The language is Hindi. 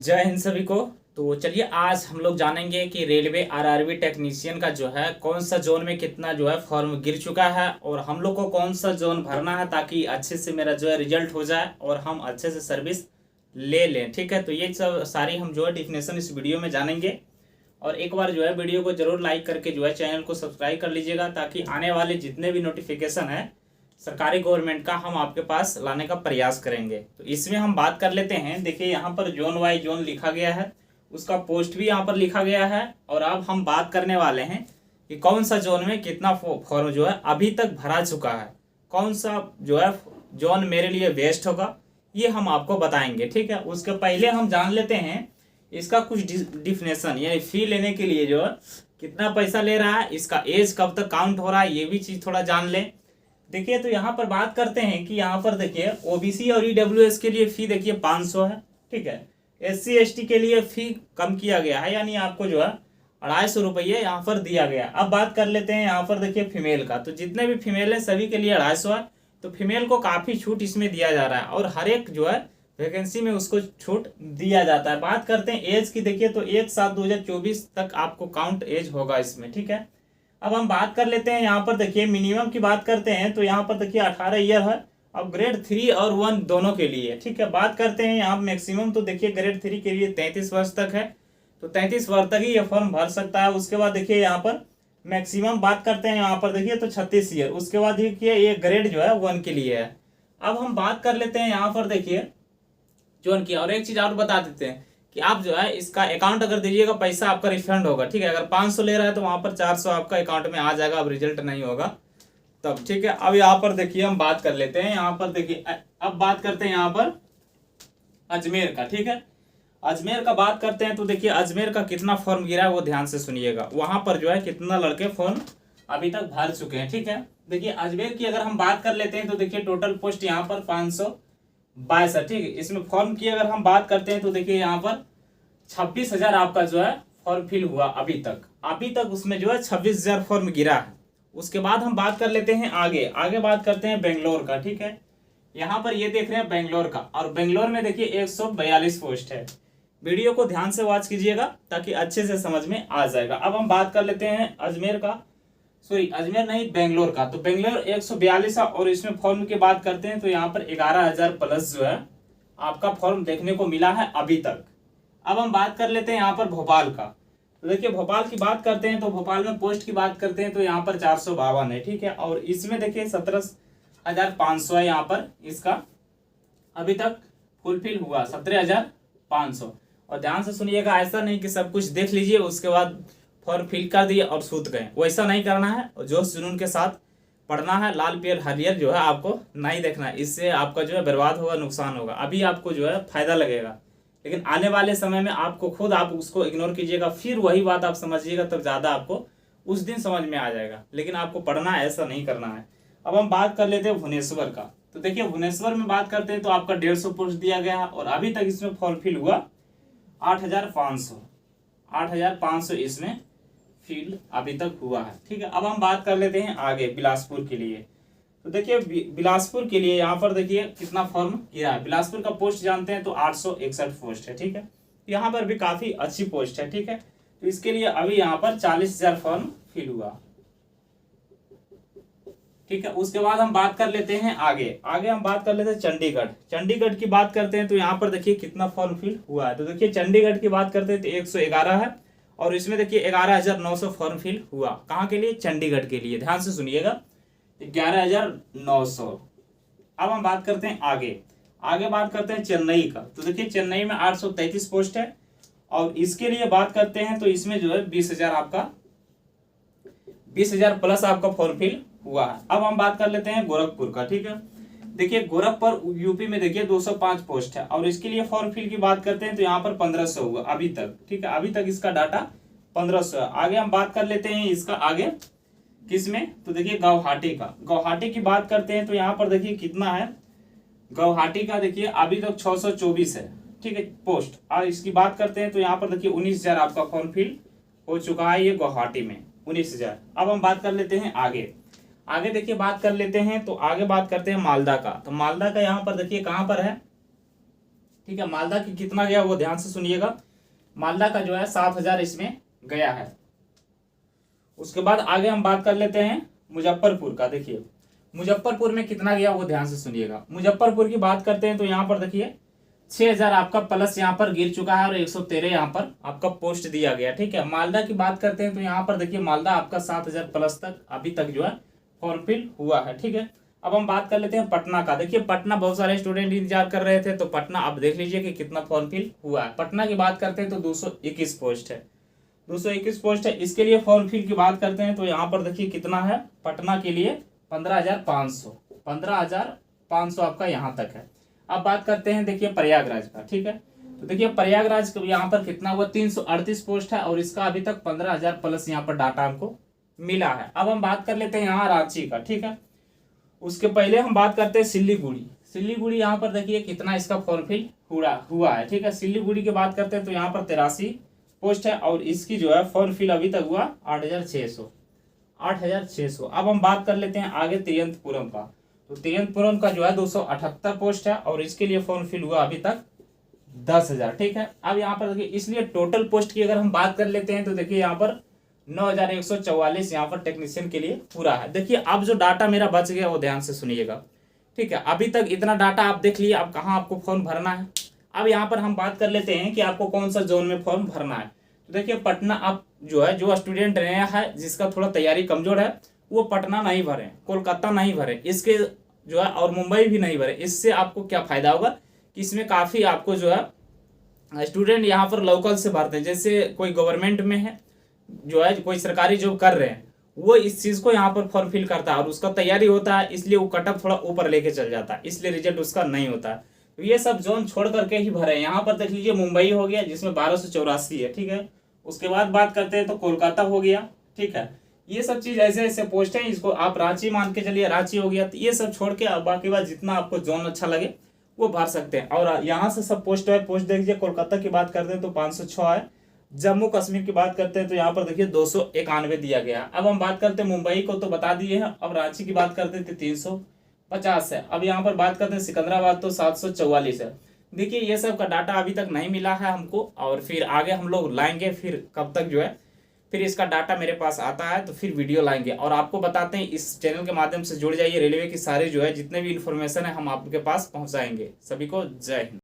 जय हिंद सभी को। तो चलिए आज हम लोग जानेंगे कि रेलवे आरआरबी टेक्नीशियन का जो है कौन सा जोन में कितना जो है फॉर्म गिर चुका है और हम लोग को कौन सा जोन भरना है ताकि अच्छे से मेरा जो है रिजल्ट हो जाए और हम अच्छे से सर्विस ले लें। ठीक है, तो ये सब सारी हम जो है डिफिनेशन इस वीडियो में जानेंगे। और एक बार जो है वीडियो को जरूर लाइक करके जो है चैनल को सब्सक्राइब कर लीजिएगा ताकि आने वाले जितने भी नोटिफिकेशन है सरकारी गवर्नमेंट का हम आपके पास लाने का प्रयास करेंगे। तो इसमें हम बात कर लेते हैं। देखिए यहाँ पर जोन वाइज जोन लिखा गया है, उसका पोस्ट भी यहाँ पर लिखा गया है। और अब हम बात करने वाले हैं कि कौन सा जोन में कितना फॉर्म जो है अभी तक भरा चुका है, कौन सा जो है जोन मेरे लिए बेस्ट होगा, ये हम आपको बताएंगे। ठीक है, उसके पहले हम जान लेते हैं इसका कुछ डिफिनेशन, यानी फी लेने के लिए जो है कितना पैसा ले रहा है, इसका एज कब तक काउंट हो रहा है, ये भी चीज़ थोड़ा जान लें। देखिए तो यहाँ पर बात करते हैं कि यहाँ पर देखिए ओबीसी और ईडब्ल्यूएस के लिए फी देखिए 500 है। ठीक है, एससी एसटी के लिए फी कम किया गया है, यानी आपको जो है 250 रुपये यहाँ पर दिया गया। अब बात कर लेते हैं यहाँ पर देखिए फीमेल का, तो जितने भी फीमेल है सभी के लिए 250 है। तो फीमेल को काफ़ी छूट इसमें दिया जा रहा है और हर एक जो है वैकेंसी में उसको छूट दिया जाता है। बात करते हैं एज की, देखिए तो 1/7/2024 तक आपको काउंट एज होगा इसमें। ठीक है, अब हम बात कर लेते हैं यहाँ पर देखिए मिनिमम की बात करते हैं तो यहाँ पर देखिए 18 ईयर है। अब ग्रेड 3 और 1 दोनों के लिए। ठीक है, बात करते हैं यहाँ मैक्सिमम, तो देखिए ग्रेड 3 के लिए 33 वर्ष तक है, तो 33 वर्ष तक ही ये फॉर्म भर सकता है। उसके बाद देखिए यहाँ पर मैक्सिमम बात करते हैं यहाँ पर देखिए तो 36 ईयर। उसके बाद देखिए ये ग्रेड जो है 1 के लिए है। अब हम बात कर लेते हैं यहाँ पर देखिए जोन की, और एक चीज़ और बता देते हैं कि आप जो है इसका अकाउंट अगर दीजिएगा पैसा आपका रिफंड होगा। ठीक है, अगर 500 ले रहा है तो वहाँ पर 400 आपका अकाउंट में आ जाएगा, अब रिजल्ट नहीं होगा तब। ठीक है, अब यहाँ पर देखिए हम बात कर लेते हैं यहाँ पर देखिए, अब बात करते हैं यहाँ पर अजमेर का। ठीक है, अजमेर का बात करते हैं तो देखिए अजमेर का कितना फॉर्म गिरा है वो ध्यान से सुनिएगा। वहाँ पर जो है कितना लड़के फॉर्म अभी तक भर चुके हैं। ठीक है, देखिए अजमेर की अगर हम बात कर लेते हैं तो देखिए टोटल पोस्ट यहाँ पर 522 है। ठीक है, इसमें फॉर्म की अगर हम बात करते हैं तो देखिए यहाँ पर 26,000 आपका जो है फॉर्म फिल हुआ अभी तक उसमें जो है 26,000 फॉर्म गिरा है। उसके बाद हम बात कर लेते हैं आगे बात करते हैं बेंगलोर का। ठीक है, यहाँ पर ये देख रहे हैं बेंगलोर का, और बेंगलोर में देखिए 142 पोस्ट है। वीडियो को ध्यान से वॉच कीजिएगा ताकि अच्छे से समझ में आ जाएगा। अब हम बात कर लेते हैं अजमेर का, सॉरी अजमेर नहीं बेंगलोर का। तो बेंगलोर 142 है और इसमें फॉर्म की बात करते हैं तो यहाँ पर 11,000 प्लस जो है आपका फॉर्म देखने को मिला है अभी तक। अब हम बात कर लेते हैं यहाँ पर भोपाल का, तो देखिए भोपाल की बात करते हैं तो भोपाल में पोस्ट की बात करते हैं तो यहाँ पर 452 है। ठीक है, और इसमें देखिए 17,500 है यहाँ पर इसका अभी तक फुलफिल हुआ 17,500। और ध्यान से सुनिएगा, ऐसा नहीं कि सब कुछ देख लीजिए उसके बाद फॉर्म फिल कर दिए और सूत गए, वैसा नहीं करना है। और जोश जुनून के साथ पढ़ना है, लाल पियर हरियर जो है आपको नहीं देखना है, इससे आपका जो है बर्बाद होगा, नुकसान होगा। अभी आपको जो है फायदा लगेगा लेकिन आने वाले समय में आपको खुद आप उसको इग्नोर कीजिएगा, फिर वही बात आप समझिएगा तब ज़्यादा आपको उस दिन समझ में आ जाएगा। लेकिन आपको पढ़ना है, ऐसा नहीं करना है। अब हम बात कर लेते हैं भुवनेश्वर का, तो देखिए भुवनेश्वर में बात करते हैं तो आपका 150 पोस्ट दिया गया है और अभी तक इसमें फॉर्म फिल हुआ 8,500 इसमें फिल अभी तक हुआ है। ठीक है, अब हम बात कर लेते हैं आगे बिलासपुर के लिए, तो देखिए बिलासपुर के लिए यहाँ पर देखिए कितना फॉर्म गिरा है। बिलासपुर का पोस्ट जानते हैं तो 861 पोस्ट है। ठीक है, यहाँ पर भी काफ़ी अच्छी पोस्ट है। ठीक है, तो इसके लिए अभी यहाँ पर 40,000 फॉर्म फिल हुआ। ठीक है, उसके बाद हम बात कर लेते हैं आगे हम बात कर लेते हैं चंडीगढ़ की बात करते हैं तो यहाँ पर देखिए कितना फॉर्म फिल हुआ है। तो देखिए चंडीगढ़ की बात करते हैं तो 111 है और इसमें देखिए 11,900 फॉर्म फिल हुआ। कहाँ के लिए? चंडीगढ़ के लिए। ध्यान से सुनिएगा, 11,900। अब हम बात करते हैं आगे बात करते हैं चेन्नई का, तो देखिए चेन्नई में 833 पोस्ट है और इसके लिए बात करते हैं तो इसमें जो है 20,000 प्लस आपका फॉर्म फिल हुआ है। अब हम बात कर लेते हैं गोरखपुर का। ठीक है, देखिए गोरखपुर यूपी में देखिए 205 पोस्ट है और इसके लिए फॉर्म फिल की बात करते हैं तो यहाँ पर 1500 हुआ अभी तक। ठीक है, अभी तक इसका डाटा 1500 है। आगे हम बात कर लेते हैं इसका आगे किसमें, तो देखिए गुवाहाटी की बात करते हैं तो यहाँ पर देखिए कितना है गुवाहाटी का, देखिए अभी तक 624 है। ठीक है पोस्ट, और इसकी बात करते हैं तो यहाँ पर देखिए 19,000 आपका फॉर्म फिल हो चुका है ये गुवाहाटी में 19,000। अब हम बात कर लेते हैं आगे देखिए बात कर लेते हैं तो आगे बात करते हैं मालदा का, तो मालदा का यहाँ पर देखिए कहाँ पर है, ठीक है। मालदा की कितना गया वो ध्यान से सुनिएगा। मालदा का जो है 7,000 इसमें गया है। उसके बाद आगे हम बात कर लेते हैं मुजफ्फरपुर का। देखिए मुजफ्फरपुर में कितना गया वो ध्यान से सुनिएगा। मुजफ्फरपुर की बात करते हैं तो यहाँ पर देखिए 6,000 आपका प्लस यहाँ पर गिर चुका है और 113 यहाँ पर आपका पोस्ट दिया गया। ठीक है। मालदा की बात करते हैं तो यहाँ पर देखिए मालदा आपका 7,000 प्लस तक अभी तक जो है फॉर्म फिल हुआ है। ठीक है। अब हम बात कर लेते हैं पटना का। देखिए पटना बहुत सारे स्टूडेंट इंतजार कर रहे थे, तो पटना आप देख लीजिए कि कितना फॉर्म फिल हुआ है। पटना की बात करते हैं तो 221 पोस्ट है, 221 पोस्ट है। इसके लिए फॉर्म फिल की बात करते हैं तो यहाँ पर देखिए कितना है पटना के लिए 15,500 आपका यहाँ तक है। अब बात करते हैं देखिए प्रयागराज का। ठीक है। तो देखिए प्रयागराज का यहाँ पर कितना हुआ 338 पोस्ट है और इसका अभी तक 15,000 प्लस यहाँ पर डाटा हमको मिला है। अब हम बात कर लेते हैं यहाँ रांची का। ठीक है। उसके पहले हम बात करते हैं सिल्लीगुड़ी। सिल्लीगुड़ी यहाँ पर देखिए कितना इसका फॉर्म फिल हुआ है। ठीक है। सिल्लीगुड़ी की बात करते हैं तो यहाँ पर 83 पोस्ट है और इसकी जो है फॉर्म फिल अभी तक हुआ 8,600। अब हम बात कर लेते हैं आगे तिरुवनंतपुरम का। तो तिरुवनंतपुरम का जो है 278 पोस्ट है और इसके लिए फॉर्म फिल हुआ अभी तक 10,000। ठीक है। अब यहाँ पर देखिए इसलिए टोटल पोस्ट की अगर हम बात कर लेते हैं तो देखिए यहाँ पर 9,144 यहाँ पर टेक्नीशियन के लिए पूरा है। देखिए अब जो डाटा मेरा बच गया वो ध्यान से सुनिएगा। ठीक है। अभी तक इतना डाटा आप देख लिए, अब कहाँ आपको फॉर्म भरना है। अब यहाँ पर हम बात कर लेते हैं कि आपको कौन सा जोन में फॉर्म भरना है। तो देखिए पटना आप जो है जो स्टूडेंट रहे हैं जिसका थोड़ा तैयारी कमजोर है वो पटना नहीं भरे, कोलकाता नहीं भरे, इसके जो है और मुंबई भी नहीं भरे। इससे आपको क्या फायदा होगा कि इसमें काफ़ी आपको जो है स्टूडेंट यहाँ पर लोकल से भरते हैं। जैसे कोई गवर्नमेंट में है जो है कोई सरकारी जॉब कर रहे हैं वो इस चीज़ को यहाँ पर फॉर्म फिल करता है और उसका तैयारी होता है, इसलिए वो कटअप थोड़ा ऊपर लेके चल जाता है, इसलिए रिजल्ट उसका नहीं होता है। तो ये सब जोन छोड़ करके ही भरे। यहाँ पर देख लीजिए मुंबई हो गया जिसमें 1284 है। ठीक है। उसके बाद बात करते हैं तो कोलकाता हो गया। ठीक है। ये सब चीज ऐसे ऐसे पोस्ट हैं, इसको आप रांची मान के चलिए, रांची हो गया। तो ये सब छोड़ के बाकी बात जितना आपको जोन अच्छा लगे वो भर सकते हैं। और यहाँ से सब पोस्ट है। पोस्ट देखिए कोलकाता की बात करते हैं तो 506 है। जम्मू कश्मीर की बात करते हैं तो यहाँ पर देखिए 291 दिया गया। अब हम बात करते हैं मुंबई को तो बता दिए हैं। अब रांची की बात करते हैं तो 350 है। अब यहाँ पर बात करते हैं सिकंदराबाद तो 744 है। देखिए ये सब का डाटा अभी तक नहीं मिला है हमको और फिर आगे हम लोग लाएंगे। फिर कब तक जो है फिर इसका डाटा मेरे पास आता है तो फिर वीडियो लाएंगे और आपको बताते हैं। इस चैनल के माध्यम से जुड़ जाइए, रेलवे की सारी जो है जितने भी इन्फॉर्मेशन है हम आपके पास पहुंचाएंगे। सभी को जय हिंद।